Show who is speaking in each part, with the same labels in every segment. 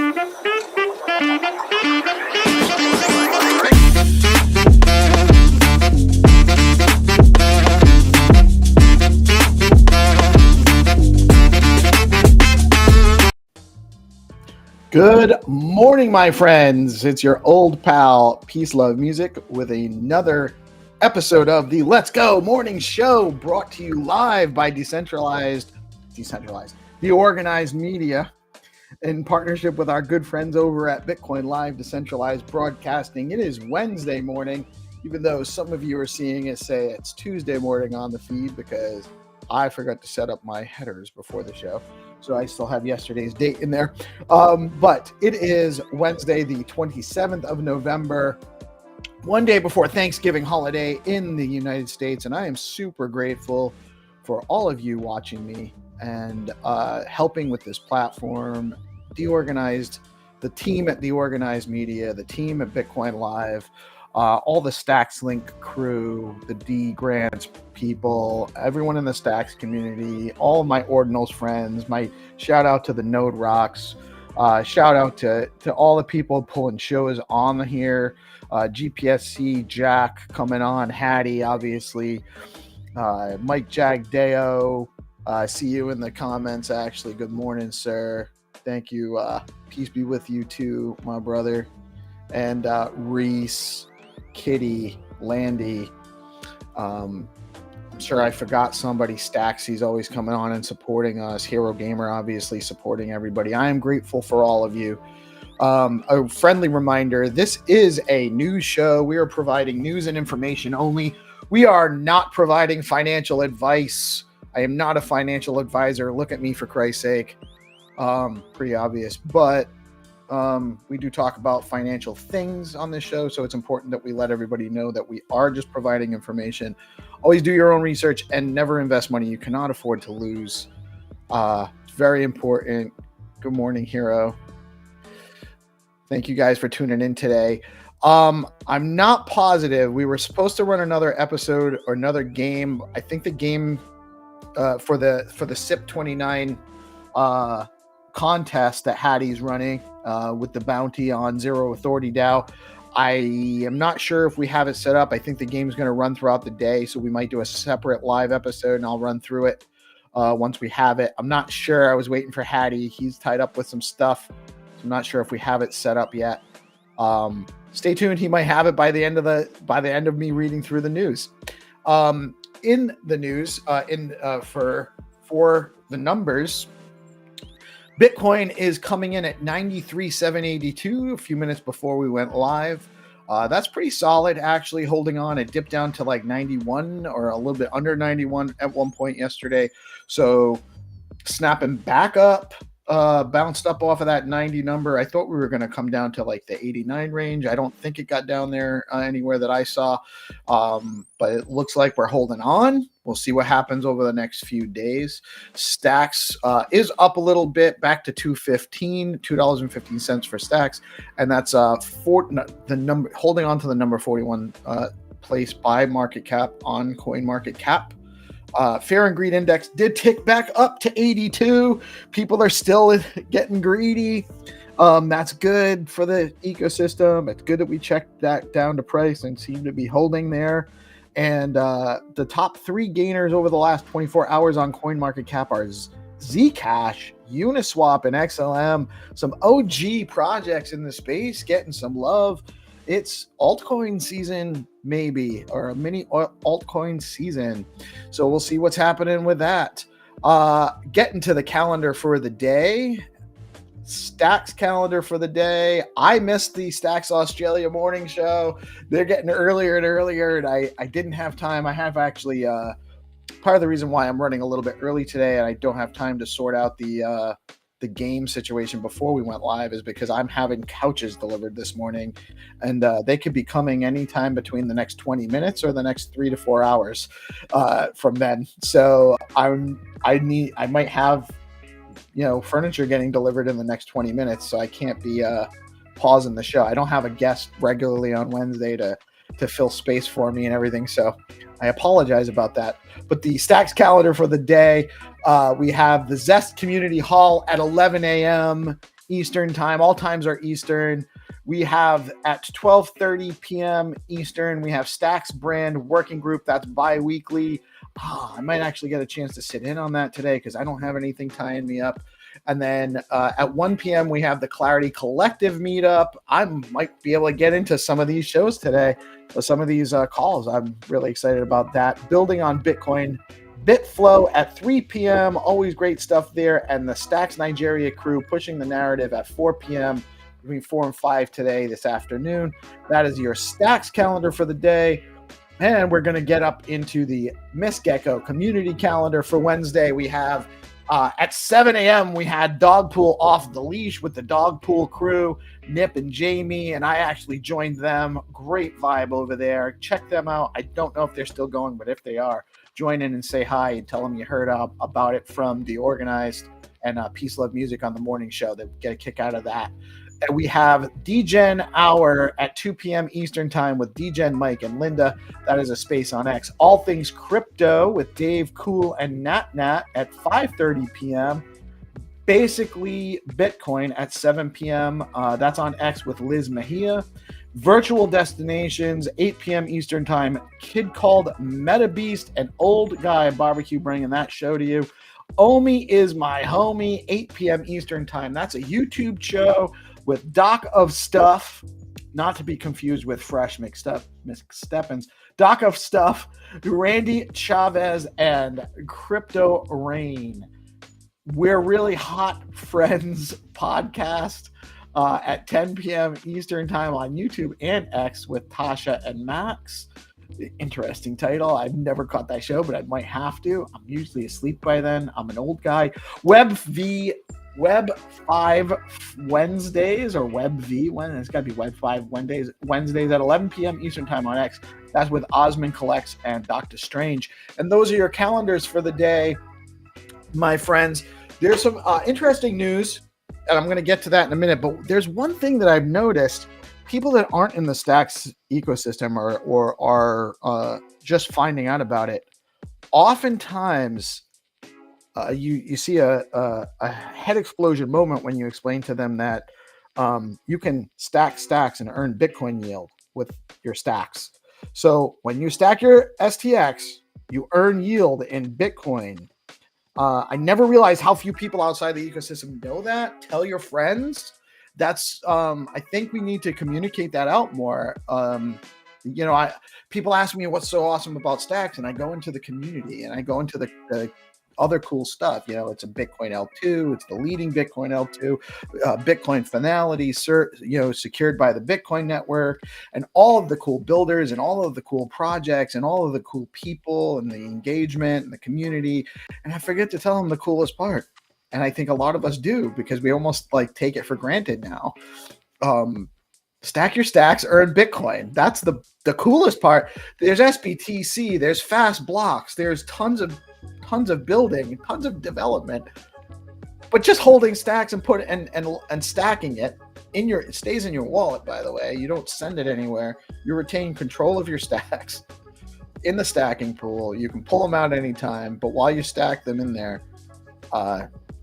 Speaker 1: Good morning, my friends. It's your old pal, PeaceLoveMusic, with another episode of the Let's Go Morning Show, brought to you live by Decentralized, DeOrganized Media, in partnership with our good friends over at BitcoinLive, Decentralized Broadcasting. It is Wednesday morning, even though some of you are seeing it say it's Tuesday morning on the feed because I forgot to set up my headers before the show. So I still have yesterday's date in there. But it is Wednesday, the 27th of November, one day before Thanksgiving holiday in the United States. And I am super grateful for all of you watching me and helping with this platform. DeOrganized, the team at DeOrganized Media, the team at BitcoinLive, all the Stacks Link crew, the D Grants people, everyone in the Stacks community, all of my Ordinals friends, my shout out to the Node Rocks, shout out to all the people pulling shows on here, GPSC, Jack coming on, Hattie, obviously, Mike Jagdeo, see you in the comments, actually. Good morning, sir. Thank you. Peace be with you too, my brother. And Reese, Kitty, Landy, I'm sure I forgot somebody. Stacks, he's always coming on and supporting us. Hero Gamer, obviously supporting everybody. I am grateful for all of you. A friendly reminder, this is a news show. We are providing news and information only. We are not providing financial advice. I am not a financial advisor. Look at me, for Christ's sake. Pretty obvious, but we do talk about financial things on this show, so it's important that we let everybody know that we are just providing information. Always do your own research and never invest money you cannot afford to lose. It's very important. Good morning, Hero. Thank you guys for tuning in today. I'm not positive. We were supposed to run another episode or another game. I think the game for the SIP 29 contest that Hattie's running with the bounty on Zero Authority DAO. I am not sure if we have it set up. I think the game is going to run throughout the day, so we might do a separate live episode and I'll run through it once we have it. I'm not sure. I was waiting for Hattie. He's tied up with some stuff, so I'm not sure if we have it set up yet. Stay tuned. He might have it by the end of me reading through the news. In the news, for the numbers, Bitcoin is coming in at 93,782 a few minutes before we went live. That's pretty solid, actually, holding on. It dipped down to like 91 or a little bit under 91 at one point yesterday. So snapping back up, bounced up off of that 90 number. I thought we were going to come down to like the 89 range. I don't think it got down there anywhere that I saw, but it looks like we're holding on. We'll see what happens over the next few days. Stacks is up a little bit, back to $2.15 for Stacks, and that's the number, holding on to the number 41 place by market cap on CoinMarketCap. Fear and Greed Index did tick back up to 82. People are still getting greedy. That's good for the ecosystem. It's good that we checked that down to price and seem to be holding there. And the top three gainers over the last 24 hours on CoinMarketCap are Zcash, Uniswap, and XLM. Some OG projects in the space getting some love. It's altcoin season, maybe, or a mini altcoin season. So we'll see what's happening with that. Getting to the calendar for the day. Stacks calendar for the day. I missed the Stacks Australia morning show. They're getting earlier and earlier, and I didn't have time. I have actually part of the reason why I'm running a little bit early today and I don't have time to sort out the game situation before we went live is because I'm having couches delivered this morning, and they could be coming anytime between the next 20 minutes or the next 3 to 4 hours from then. So I might have furniture getting delivered in the next 20 minutes, so I can't be pausing the show. I don't have a guest regularly on Wednesday to fill space for me and everything, so I apologize about that. But the Stacks calendar for the day, we have the Zest Community Hall at 11 a.m. Eastern time. All times are Eastern. We have at 12:30 p.m. Eastern, we have Stacks Brand Working Group. That's bi-weekly. I might actually get a chance to sit in on that today because I don't have anything tying me up. And then at 1 p.m., we have the Clarity Collective meetup. I might be able to get into some of these shows today, some of these calls. I'm really excited about that. Building on Bitcoin, BitFlow at 3 p.m. Always great stuff there. And the Stacks Nigeria crew pushing the narrative at 4 p.m. between 4 and 5 today, this afternoon. That is your Stacks calendar for the day. And we're going to get up into the Miss Gecko community calendar for Wednesday. We have at 7 a.m., we had Dogpool Off the Leash with the Dogpool crew, Nip and Jamie, and I actually joined them. Great vibe over there. Check them out. I don't know if they're still going, but if they are, join in and say hi and tell them you heard about it from DeOrganized and PeaceLoveMusic on the morning show. They get a kick out of that. And we have DGen Hour at 2 p.m. Eastern time with DGen Mike and Linda. That is a space on X. All Things Crypto with Dave, Cool, and Nat at 5:30 p.m. Basically Bitcoin at 7 p.m. That's on X with Liz Mejia. Virtual Destinations, 8 p.m. Eastern time. Kid Called MetaBeast and Old Guy Barbecue bringing that show to you. Omi is my homie, 8 p.m. Eastern time. That's a YouTube show with Doc of Stuff, not to be confused with Fresh McSteppins. Doc of Stuff, Randy Chavez, and Crypto Rain. We're Really Hot Friends podcast at 10 p.m. Eastern time on YouTube and X with Tasha and Max. Interesting title. I've never caught that show, but I might have to. I'm usually asleep by then. I'm an old guy. Web 5 Wednesdays or Web V. It's got to be Web 5 Wednesdays at 11 p.m. Eastern time on X. That's with Osmond Collects and Dr. Strange. And those are your calendars for the day, my friends. There's some interesting news, and I'm going to get to that in a minute. But there's one thing that I've noticed. People that aren't in the Stacks ecosystem or are just finding out about it, oftentimes you see a head explosion moment when you explain to them that you can stack stacks and earn Bitcoin yield with your stacks. So when you stack your STX, you earn yield in Bitcoin. I never realized how few people outside the ecosystem know that. Tell your friends. That's I think we need to communicate that out more. People ask me what's so awesome about Stacks, and I go into the community and I go into the other cool stuff. It's a Bitcoin L2, it's the leading Bitcoin L2, Bitcoin finality, secured by the Bitcoin network, and all of the cool builders and all of the cool projects and all of the cool people and the engagement and the community. And I forget to tell them the coolest part. And I think a lot of us do because we almost take it for granted now. Stack your stacks, earn Bitcoin. That's the coolest part. There's SBTC, there's fast blocks, there's tons of building, tons of development. But just holding stacks and stacking it it stays in your wallet, by the way. You don't send it anywhere. You retain control of your stacks in the stacking pool. You can pull them out anytime, but while you stack them in there,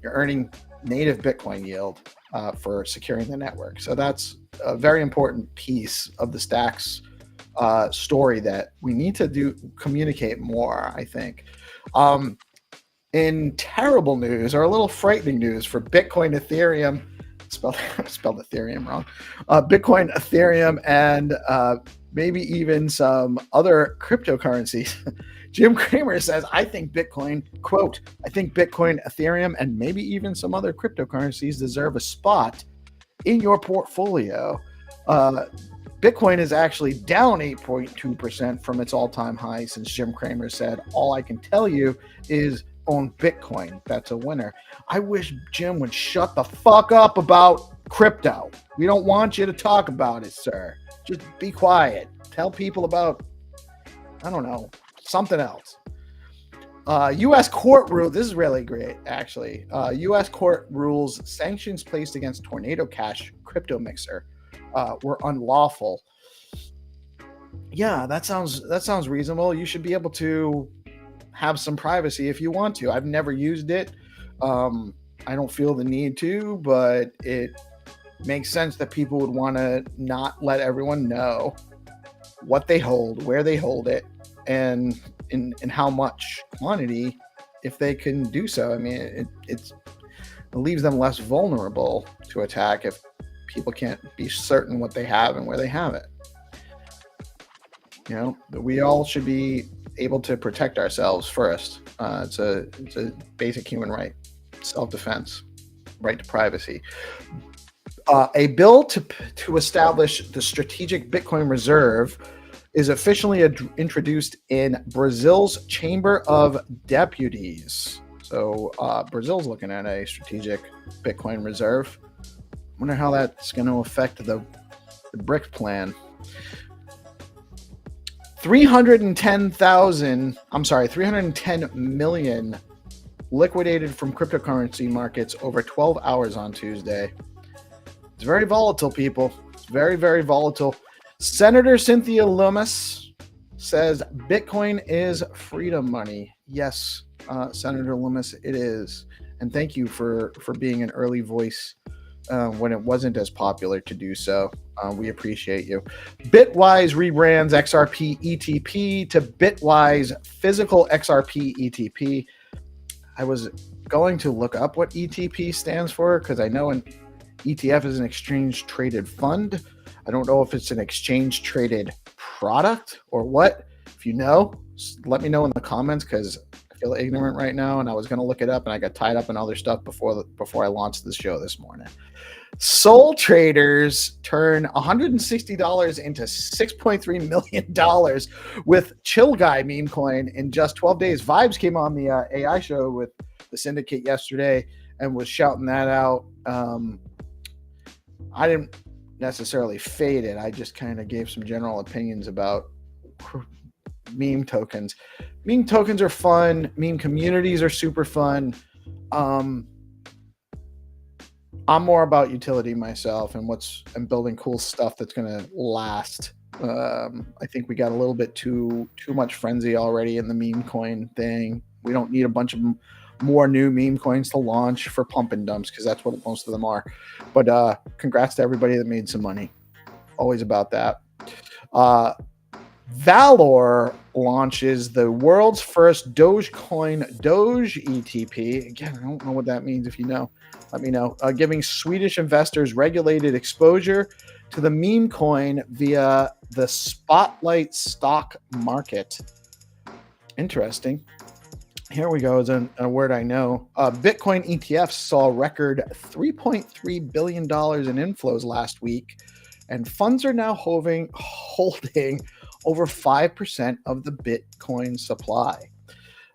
Speaker 1: you're earning native Bitcoin yield for securing the network. So that's a very important piece of the Stacks story that we need to communicate more, I think. In terrible news, or a little frightening news for Bitcoin, Ethereum, spelled Ethereum wrong, Bitcoin, Ethereum, and maybe even some other cryptocurrencies. Jim Cramer says, I think Bitcoin, quote, I think Bitcoin, Ethereum, and maybe even some other cryptocurrencies deserve a spot in your portfolio. Bitcoin is actually down 8.2% from its all-time high since Jim Cramer said, all I can tell you is own Bitcoin. That's a winner. I wish Jim would shut the fuck up about crypto. We don't want you to talk about it, sir. Just be quiet. Tell people about, I don't know, something else. U.S. court rule. This is really great, actually. U.S. court rules sanctions placed against Tornado Cash crypto mixer were unlawful. Yeah, that sounds reasonable. You should be able to have some privacy if you want to. I've never used it. I don't feel the need to, but it makes sense that people would want to not let everyone know what they hold, where they hold it, and in how much quantity, if they can do so. I mean, it leaves them less vulnerable to attack if people can't be certain what they have and where they have it. We all should be able to protect ourselves first. It's a basic human right, self-defense, right to privacy. A bill to establish the strategic Bitcoin reserve is officially introduced in Brazil's Chamber of Deputies. So Brazil's looking at a strategic Bitcoin reserve. Wonder how that's going to affect the BRIC plan. 310 million liquidated from cryptocurrency markets over 12 hours on Tuesday. It's very volatile, people. It's very, very volatile. Senator Cynthia Lummis says Bitcoin is freedom money. Yes, Senator Lummis, it is. And thank you for being an early voice when it wasn't as popular to do so. We appreciate you. Bitwise rebrands XRP ETP to Bitwise Physical XRP ETP. I was going to look up what ETP stands for because I know an ETF is an exchange traded fund. I don't know if it's an exchange traded product or what. If you know, let me know in the comments because I feel ignorant right now, and I was going to look it up and I got tied up in other stuff before I launched the show this morning. Soul traders turn $160 into $6.3 million with Chill Guy meme coin in just 12 days. Vibes came on the AI show with the syndicate yesterday and was shouting that out. I didn't necessarily fade it. I just kind of gave some general opinions about meme tokens. Meme tokens are fun. Meme communities are super fun. I'm more about utility myself and building cool stuff that's going to last. I think we got a little bit too much frenzy already in the meme coin thing. We don't need a bunch of more new meme coins to launch for pump and dumps because that's what most of them are. But congrats to everybody that made some money. Always about that. Valor launches the world's first Dogecoin Doge ETP. Again, I don't know what that means. If you know, let me know. Giving Swedish investors regulated exposure to the meme coin via the Spotlight stock market. Interesting. Here we go. Is a word I know. Bitcoin ETFs saw a record $3.3 billion in inflows last week, and funds are now holding over 5% of the Bitcoin supply.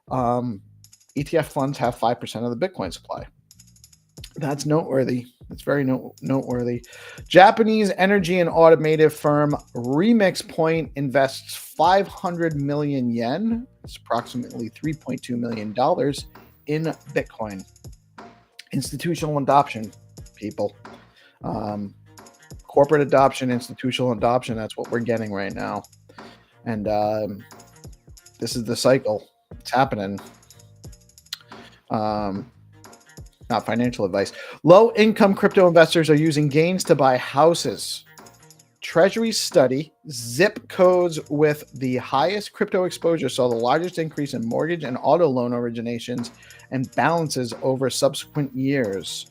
Speaker 1: ETF funds have 5% of the Bitcoin supply. That's noteworthy. That's very noteworthy. Japanese energy and automotive firm Remix Point invests 500 million yen. It's approximately $3.2 million in Bitcoin. Institutional adoption, people. Corporate adoption, institutional adoption, that's what we're getting right now. And this is the cycle. It's happening. Not financial advice. Low-income crypto investors are using gains to buy houses. Treasury study, zip codes with the highest crypto exposure saw the largest increase in mortgage and auto loan originations and balances over subsequent years.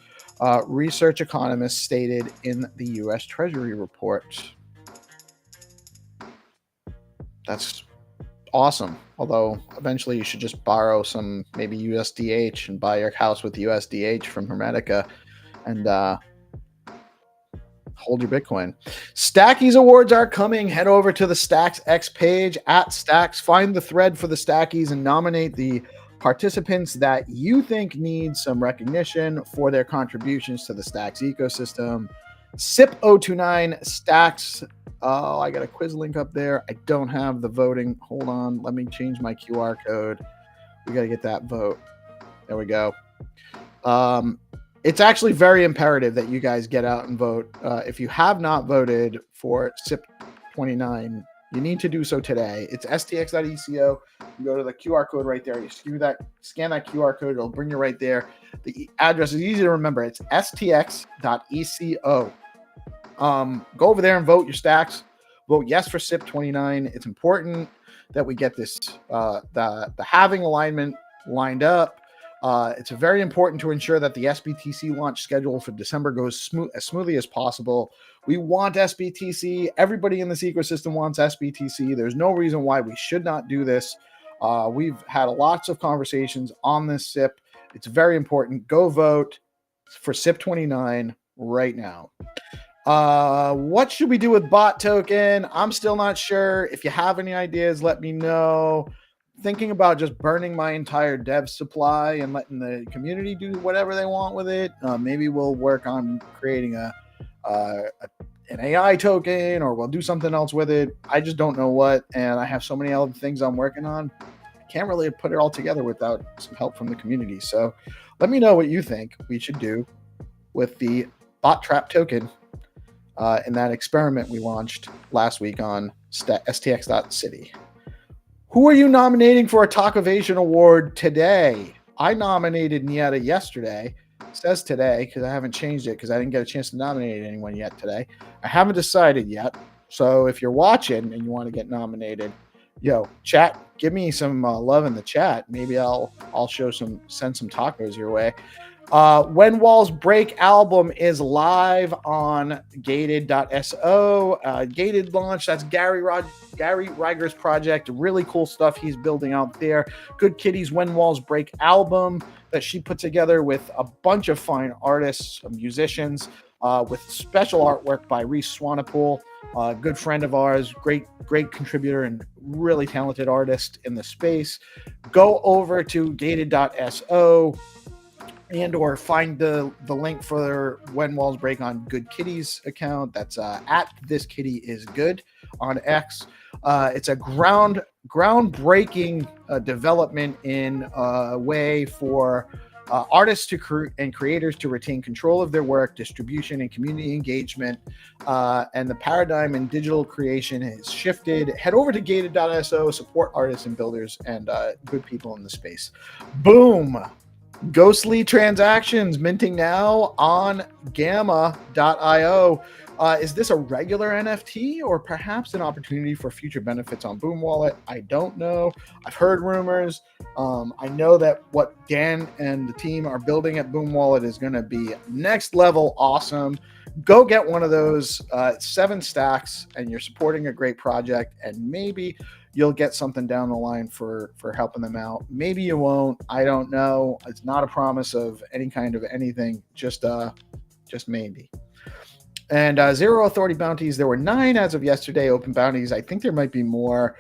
Speaker 1: Research economists stated in the U.S. Treasury report. That's awesome. Although eventually you should just borrow some maybe USDH and buy your house with USDH from Hermetica and hold your Bitcoin. Stackies awards are coming. Head over to the Stacks X page at Stacks. Find the thread for the Stackies and nominate the participants that you think need some recognition for their contributions to the Stacks ecosystem. SIP029 Stacks. Oh, I got a quiz link up there. I don't have the voting. Hold on. Let me change my QR code. We got to get that vote. There we go. It's actually very imperative that you guys get out and vote. If you have not voted for SIP29, You need to do so today. It's stx.eco. You go to the QR code right there. You scan that QR code. It'll bring you right there. The address is easy to remember. It's stx.eco. Go over there and vote your stacks. Vote yes for SIP 29. It's important that we get this the halving alignment lined up. It's very important to ensure that the SBTC launch schedule for December goes as smoothly as possible. We want SBTC. Everybody in this ecosystem wants SBTC. There's no reason why we should not do this. We've had lots of conversations on this SIP. It's very important. Go vote for SIP 29 right now. What should we do with bot token? I'm still not sure. If you have any ideas, let me know. Thinking about just burning my entire dev supply and letting the community do whatever they want with it. Maybe we'll work on creating an AI token, or we'll do something else with it. I just don't know what, and I have so many other things I'm working on. I can't really put it all together without some help from the community. So let me know what you think we should do with the bot trap token in that experiment we launched last week on stx.city. Who are you nominating for a Talkovation Award today? I nominated Nieta yesterday. It says today because I haven't changed it because I didn't get a chance to nominate anyone yet today. I haven't decided yet. So if you're watching and you want to get nominated, chat, give me some love in the chat. Maybe I'll send some tacos your way. When Walls Break album is live on gated.so. Gated launch, that's Gary Reiger's project. Really cool stuff he's building out there. Good Kitty's When Walls Break album that she put together with a bunch of fine artists, musicians, with special artwork by Reese Swanepoel, a good friend of ours, great contributor and really talented artist in the space. Go over to gated.so and or find the link for When Walls Break on Good Kitty's account. That's at This Kitty Is Good on X. It's a groundbreaking development in a way for artists and creators to retain control of their work, distribution, and community engagement. And the paradigm in digital creation has shifted. Head over to gated.so, support artists and builders and good people in the space. Boom! Ghostly transactions minting now on gamma.io. Is this a regular NFT or perhaps an opportunity for future benefits on Boom Wallet? I don't know. I've heard rumors. I know that what Dan and the team are building at Boom Wallet is going to be next level awesome. Go get one of those 7 stacks and you're supporting a great project, and maybe you'll get something down the line for helping them out. Maybe you won't. I don't know. It's not a promise of any kind of anything. Just maybe. And zero authority bounties. There were 9 as of yesterday, open bounties. I think there might be more,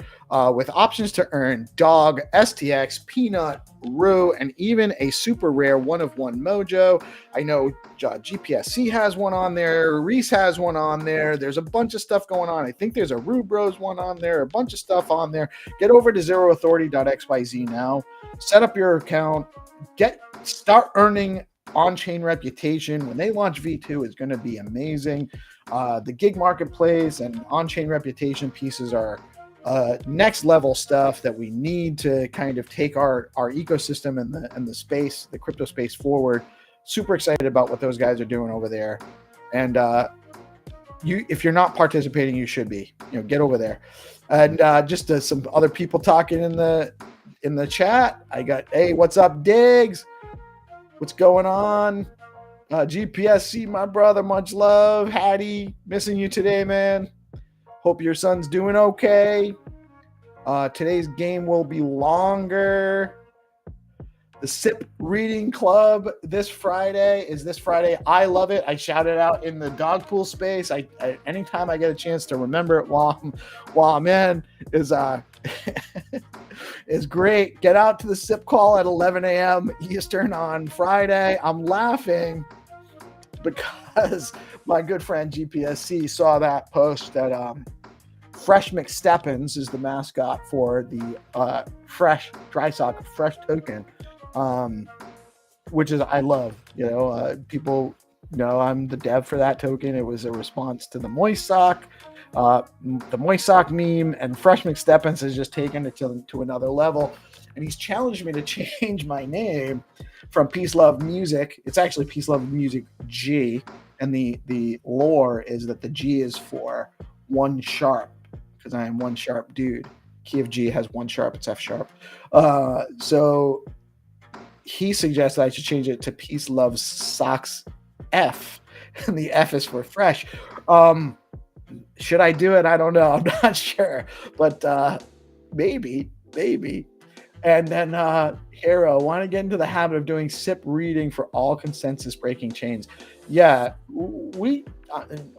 Speaker 1: with options to earn Dog, STX, Peanut, Rue, and even a super rare 1-of-1 Mojo. I know GPSC has one on there. Reese has one on there. There's a bunch of stuff going on. I think there's a Rue Bros one on there. A bunch of stuff on there. Get over to zeroauthority.xyz now. Set up your account. Start earning on-chain reputation. When they launch V2, is going to be amazing. The gig marketplace and on-chain reputation pieces are next level stuff that we need to kind of take our ecosystem and the space, the crypto space forward. Super excited about what those guys are doing over there. And if you're not participating, you should be. Get over there. And just some other people talking in the chat. I got, hey, what's up, Diggs? What's going on? GPSC, my brother, much love. Hattie, missing you today, man. Hope your son's doing okay. Today's game will be longer. The SIP Reading Club this Friday. I love it. I shout it out in the dog pool space. I anytime I get a chance to remember it while I'm in is is great. Get out to the SIP call at 11 a.m. Eastern on Friday. I'm laughing because my good friend GPSC saw that post that Fresh McSteppins is the mascot for the Fresh Dry Sock Fresh token. Which is I love, people No, I'm the dev for that token. It was a response to the Moist Sock. The Moist Sock meme, and Fresh McSteppins has just taken it to another level. And he's challenged me to change my name from Peace Love Music. It's actually Peace Love Music G. And the lore is that the G is for one sharp, because I am one sharp dude. Key of G has one sharp, it's F sharp. So he suggested I should change it to Peace Love Socks F, and the F is for fresh. Should I do it? I don't know. I'm not sure, but maybe. And then Hero, want to get into the habit of doing SIP reading for all consensus breaking chains. Yeah,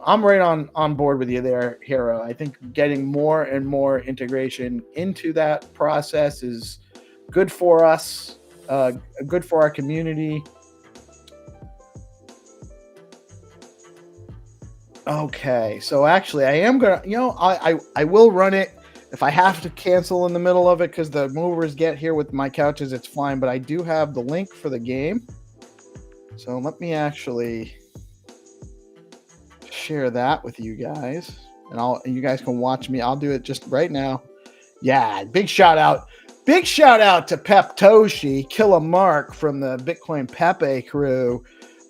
Speaker 1: I'm right on board with you there, Hero. I think getting more and more integration into that process is good for us, good for our community. Okay, so actually, I am gonna, I will run it. If I have to cancel in the middle of it because the movers get here with my couches, it's fine. But I do have the link for the game, so let me actually share that with you guys, and you guys can watch me. I'll do it just right now. Yeah, big shout out to Pep Toshi, Killa Mark from the Bitcoin Pepe crew.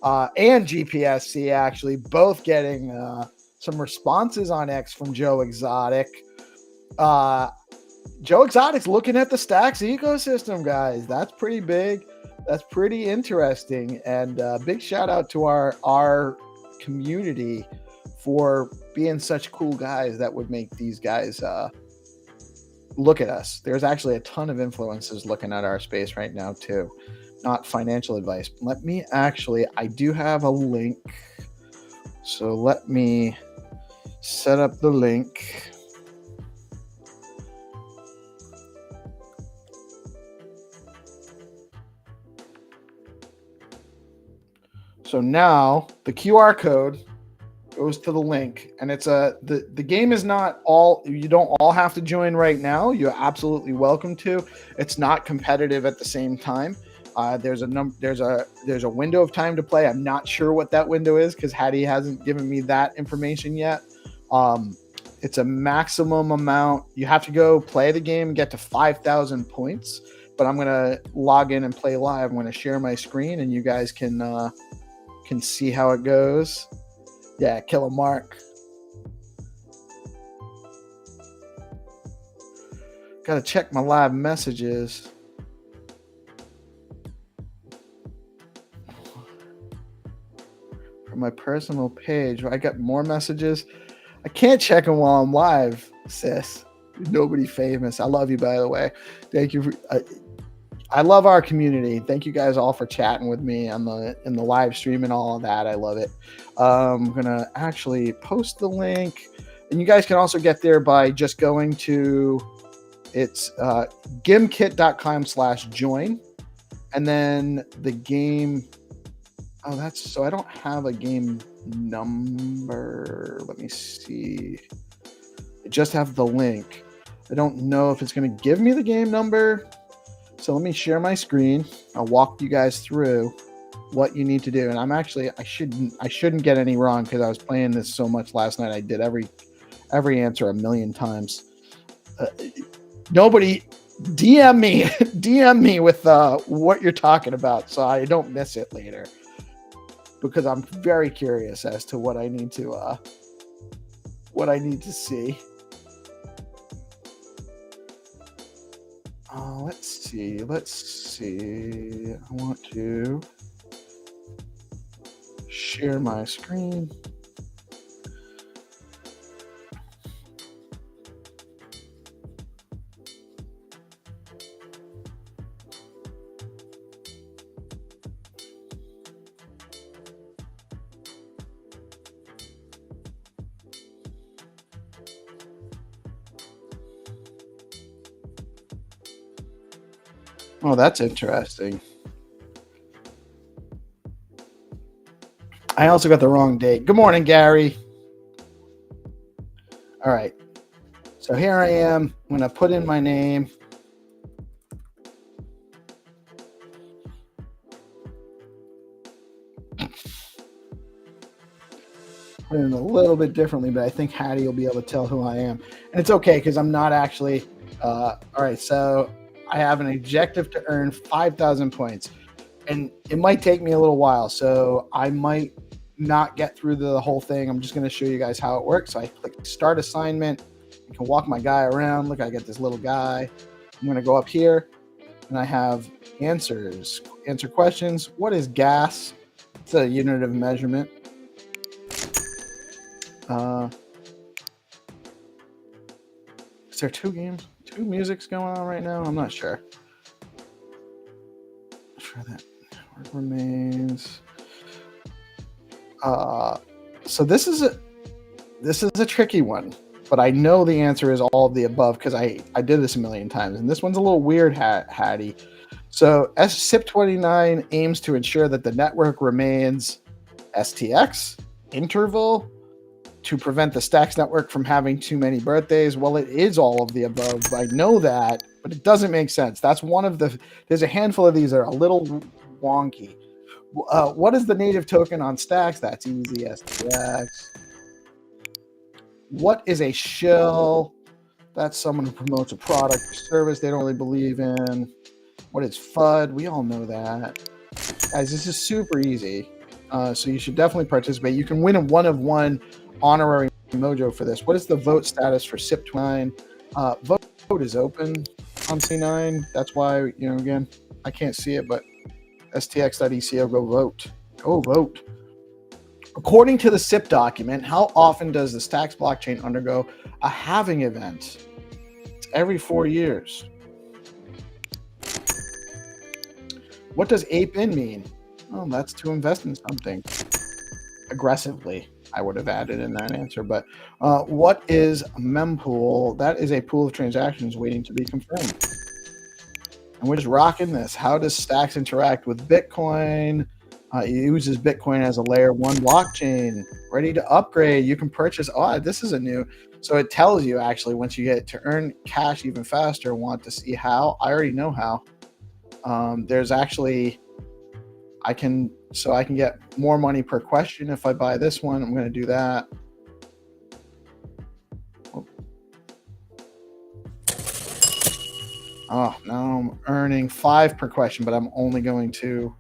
Speaker 1: And GPSC actually both getting some responses on X from Joe Exotic. Joe Exotic's looking at the Stacks ecosystem, guys. That's pretty big. That's pretty interesting. And big shout out to our community for being such cool guys that would make these guys look at us. There's actually a ton of influencers looking at our space right now too. Not financial advice. Let me actually, I do have a link. So let me set up the link. So now the QR code goes to the link, and it's the game is not all, you don't all have to join right now. You're absolutely welcome to. It's not competitive at the same time. There's a window of time to play. I'm not sure what that window is because Hattie hasn't given me that information yet. It's a maximum amount. You have to go play the game and get to 5,000 points. But I'm gonna log in and play live. I'm gonna share my screen, and you guys can see how it goes. Yeah, Killa Mark. Gotta check my live messages. My personal page. I got more messages. I can't check them while I'm live, sis. Nobody famous. I love you, by the way. Thank you. I love our community. Thank you guys all for chatting with me in the live stream and all of that. I love it. I'm gonna actually post the link, and you guys can also get there by just going to it's gimkit.com/join, and then the game. Oh, that's so I don't have a game number. Let me see. I just have the link. I don't know if it's going to give me the game number. So let me share my screen. I'll walk you guys through what you need to do. And I'm actually, I shouldn't get any wrong because I was playing this so much last night. I did every answer a million times. Nobody DM me with what you're talking about so I don't miss it later. Because I'm very curious as to what I need to see. Let's see. I want to share my screen. Oh, that's interesting. I also got the wrong date. Good morning, Gary. All right. So here I am. I'm going to put in my name. in a little bit differently, but I think Hattie will be able to tell who I am. And it's okay because I'm not actually. All right, so I have an objective to earn 5,000 points. And it might take me a little while, so I might not get through the whole thing. I'm just going to show you guys how it works. So I click Start Assignment. I can walk my guy around. Look, I get this little guy. I'm going to go up here, and I have answers. Answer questions. What is gas? It's a unit of measurement. Is there two musics going on right now? I'm not sure. For that remains. So this is a tricky one, but I know the answer is all of the above because I did this a million times, and this one's a little weird, Hattie. So SIP29 aims to ensure that the network remains STX interval to prevent the Stacks network from having too many birthdays. Well, it is all of the above. I know that, but it doesn't make sense. That's one of the. There's a handful of these that are a little wonky. What is the native token on Stacks? That's easy, STX. What is a shill? That's someone who promotes a product or service they don't really believe in. What is FUD? We all know that. Guys, this is super easy. So you should definitely participate. You can win a 1-of-1 honorary mojo for this. What is the vote status for SIP29? Vote is open on C9. That's why, again, I can't see it, but stx.eco, go vote. Go vote. According to the SIP document, how often does the Stacks blockchain undergo a halving event? It's every 4 years. What does ape in mean? Well, that's to invest in something aggressively. I would have added in that answer. But what is a mempool? That is a pool of transactions waiting to be confirmed. And we're just rocking this. How does Stacks interact with Bitcoin? It uses Bitcoin as a layer 1 blockchain. Ready to upgrade. You can purchase. Oh, this is a new. So it tells you actually once you get to earn cash even faster. Want to see how? I already know how. There's actually. I can get more money per question if I buy this one. I'm going to do that. Oh, now I'm earning 5 per question, but I'm only going to,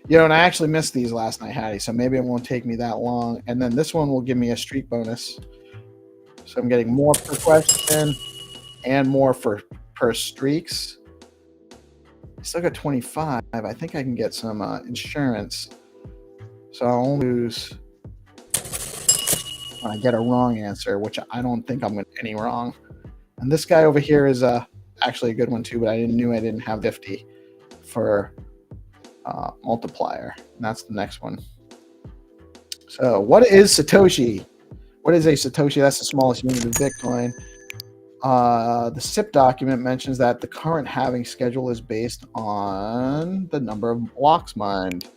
Speaker 1: and I actually missed these last night, Hattie, so maybe it won't take me that long. And then this one will give me a streak bonus. So I'm getting more per question and more per streaks. I still got 25. I think I can get some insurance. So I'll only lose when I get a wrong answer, which I don't think I'm going to get any wrong. And this guy over here is actually a good one too, but I didn't have 50 for multiplier. And that's the next one. So what is Satoshi? What is a Satoshi? That's the smallest unit of Bitcoin. The SIP document mentions that the current halving schedule is based on the number of blocks mined.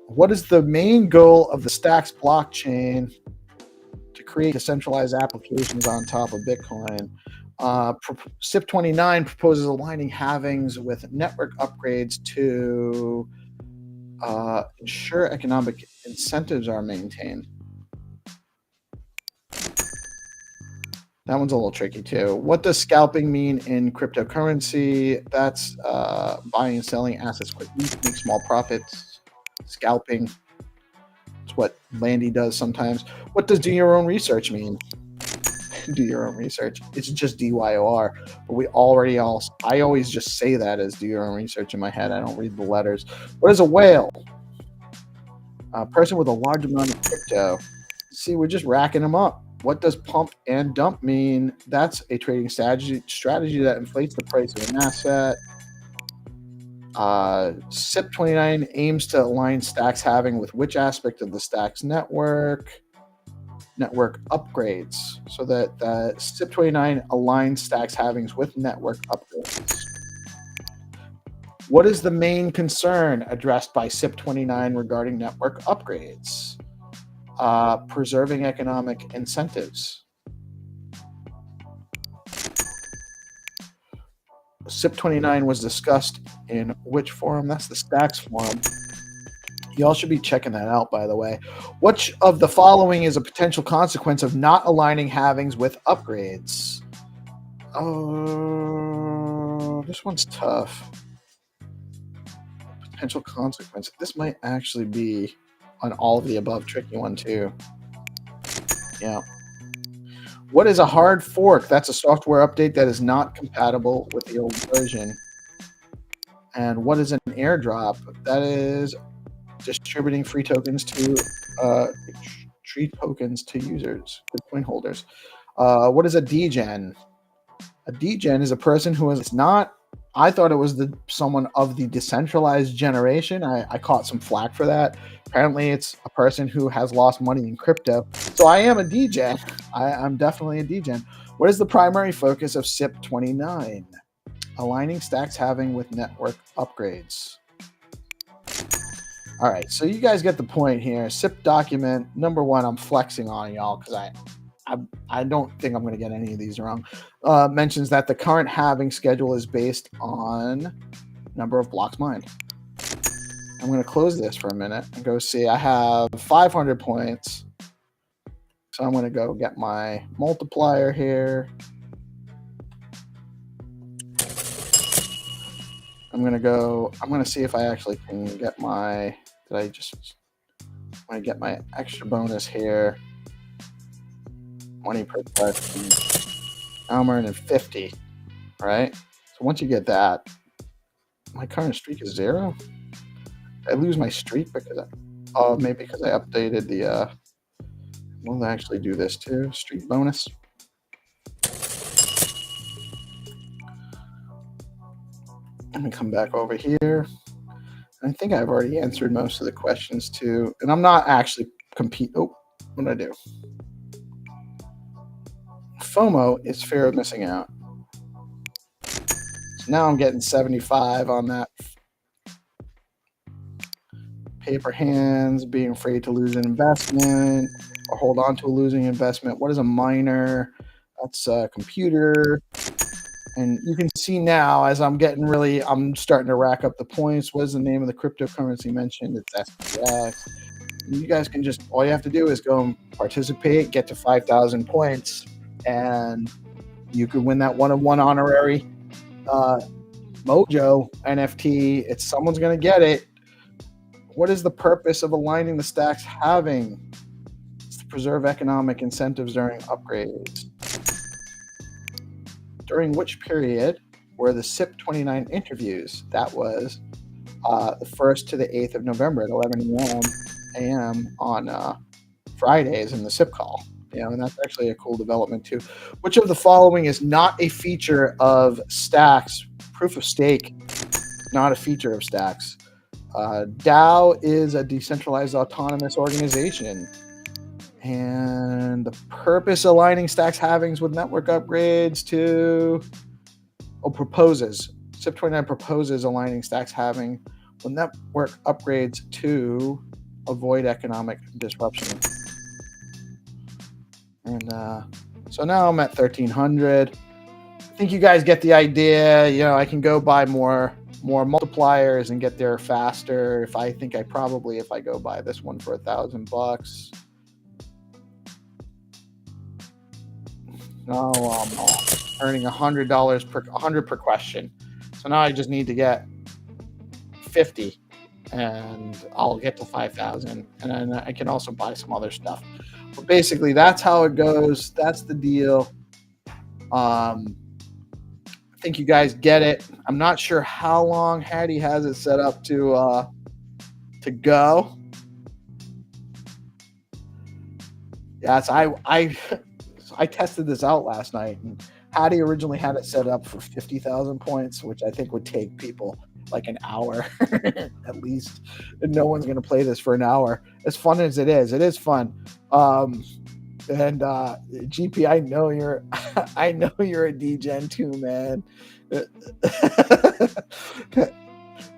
Speaker 1: What is the main goal of the Stacks blockchain? To create decentralized applications on top of Bitcoin. SIP29 proposes aligning halvings with network upgrades to ensure economic incentives are maintained. That one's a little tricky too. What does scalping mean in cryptocurrency? That's buying and selling assets quickly to make small profits. Scalping. It's what Landy does sometimes. What does do your own research mean? Do your own research. It's just DYOR. But I always just say that as do your own research in my head. I don't read the letters. What is a whale? A person with a large amount of crypto. See, we're just racking them up. What does pump and dump mean? That's a trading strategy that inflates the price of an asset. SIP29 aims to align Stacks halving with which aspect of the Stacks network? Network upgrades. So that SIP29 aligns Stacks halvings with network upgrades. What is the main concern addressed by SIP29 regarding network upgrades? Preserving economic incentives. SIP29 was discussed in which forum? That's the Stacks forum. Y'all should be checking that out, by the way. Which of the following is a potential consequence of not aligning halvings with upgrades? Oh, this one's tough. Potential consequence. This might actually be on all of the above. Tricky one, too. Yeah. What is a hard fork? That's a software update that is not compatible with the old version. And what is an airdrop? That is distributing free tokens to users, Bitcoin holders. What is a degen? A degen is a person who is not. I thought it was someone of the decentralized generation. I caught some flack for that. Apparently, it's a person who has lost money in crypto. So I am a degen. I'm definitely a degen. What is the primary focus of SIP 29? Aligning stacks halving with network upgrades. All right, so you guys get the point here. SIP document number 1. I'm flexing on y'all because I don't think I'm going to get any of these wrong. Mentions that the current halving schedule is based on number of blocks mined. I'm going to close this for a minute and go see. I have 500 points. So I'm going to go get my multiplier here. I'm going to see if I actually can get my, I'm going to get my extra bonus here. Money per question. Now I'm earning 50, right? So once you get that, my current streak is 0. I lose my streak because maybe because I updated the, we'll actually do this too, streak bonus. Let me come back over here. I think I've already answered most of the questions too. And I'm not actually oh, what did I do? FOMO is fear of missing out. So now I'm getting 75 on that. Paper hands, being afraid to lose an investment or hold on to a losing investment. What is a miner? That's a computer. And you can see now as I'm starting to rack up the points. What is the name of the cryptocurrency mentioned? It's SPX. You guys can all you have to do is go and participate, get to 5,000 points, and you could win that one-of-one honorary Mojo NFT. Someone's going to get it. What is the purpose of aligning the stacks halving? It's to preserve economic incentives during upgrades. During which period were the SIP 29 interviews? That was the 1st to the 8th of November at 11 a.m. on Fridays in the SIP call. And that's actually a cool development too. Which of the following is not a feature of stacks? Proof of stake, not a feature of stacks. DAO is a decentralized autonomous organization. And the purpose aligning stacks halvings with network upgrades proposes. SIP 29 proposes aligning stacks halving with network upgrades to avoid economic disruption. And so now I'm at 1,300. I think you guys get the idea. I can go buy more multipliers and get there faster. If I go buy this one for $1,000. Now I'm earning $100 per question. So now I just need to get 50 and I'll get to 5,000. And then I can also buy some other stuff. But basically that's how it goes. That's the deal. I think you guys get it. I'm not sure how long Hattie has it set up to go. Yes, I tested this out last night, and Hattie originally had it set up for 50,000 points, which I think would take people like an hour at least. And no one's going to play this for an hour. As fun as it is fun. And GP, I know you're a degen too, man.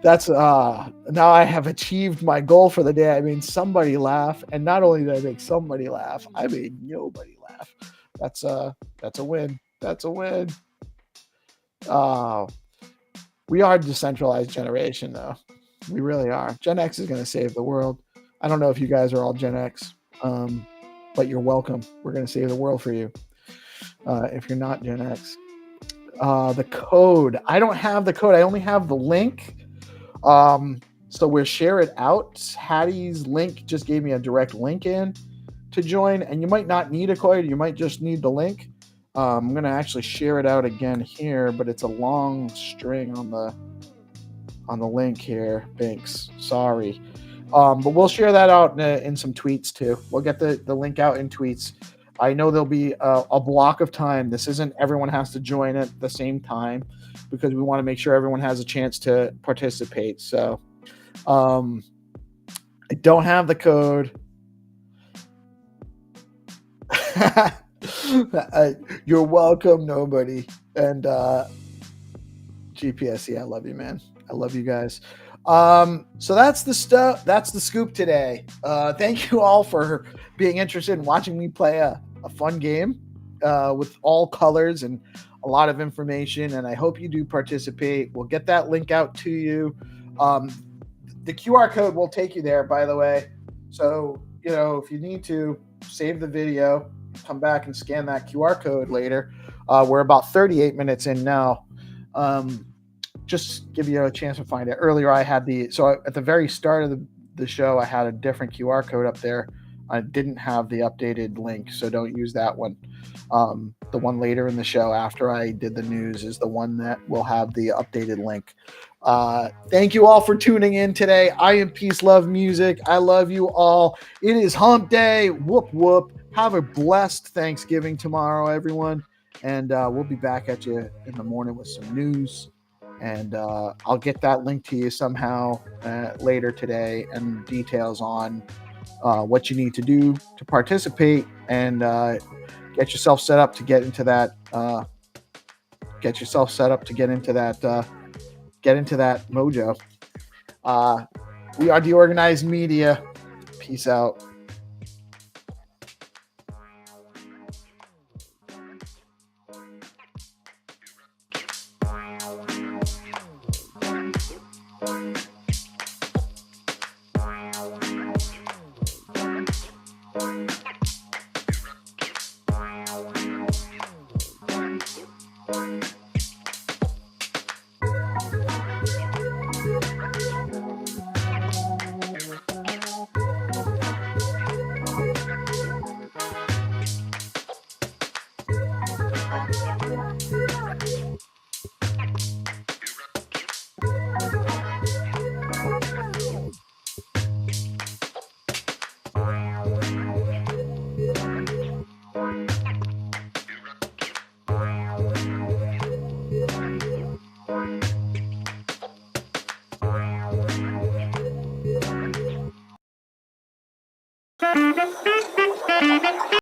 Speaker 1: That's now I have achieved my goal for the day. I made somebody laugh, and not only did I make somebody laugh, I made nobody laugh. That's a win. That's a win. We are a decentralized generation, though. We really are. Gen X is going to save the world. I don't know if you guys are all Gen X, but you're welcome. We're going to save the world for you if you're not Gen X. The code. I don't have the code. I only have the link. So we'll share it out. Hattie's link just gave me a direct link in to join, and you might not need a code. You might just need the link. I'm going to actually share it out again here, but it's a long string on the link here. Thanks. Sorry. But we'll share that out in some tweets too. We'll get the link out in tweets. I know there'll be a block of time. This isn't everyone has to join at the same time because we want to make sure everyone has a chance to participate. So I don't have the code. You're welcome, nobody. And GPS, yeah, I love you, man. I love you guys. So that's the stuff. That's the scoop today. Thank you all for being interested in watching me play a fun game with all colors and a lot of information. And I hope you do participate. We'll get that link out to you. The QR code will take you there, by the way. So, if you need to save the video, come back and scan that QR code later. We're about 38 minutes in now. Just give you a chance to find it. Earlier, I had at the very start of the show, I had a different QR code up there. I didn't have the updated link, so don't use that one. The one later in the show after I did the news is the one that will have the updated link. Thank you all for tuning in today. I am PeaceLoveMusic. I love you all. It is hump day. Whoop, whoop. Have a blessed Thanksgiving tomorrow, everyone. And we'll be back at you in the morning with some news. And I'll get that link to you somehow later today and details on what you need to do to participate and get yourself set up to get into that. Get into that mojo. We are DeOrganized Media. Peace out.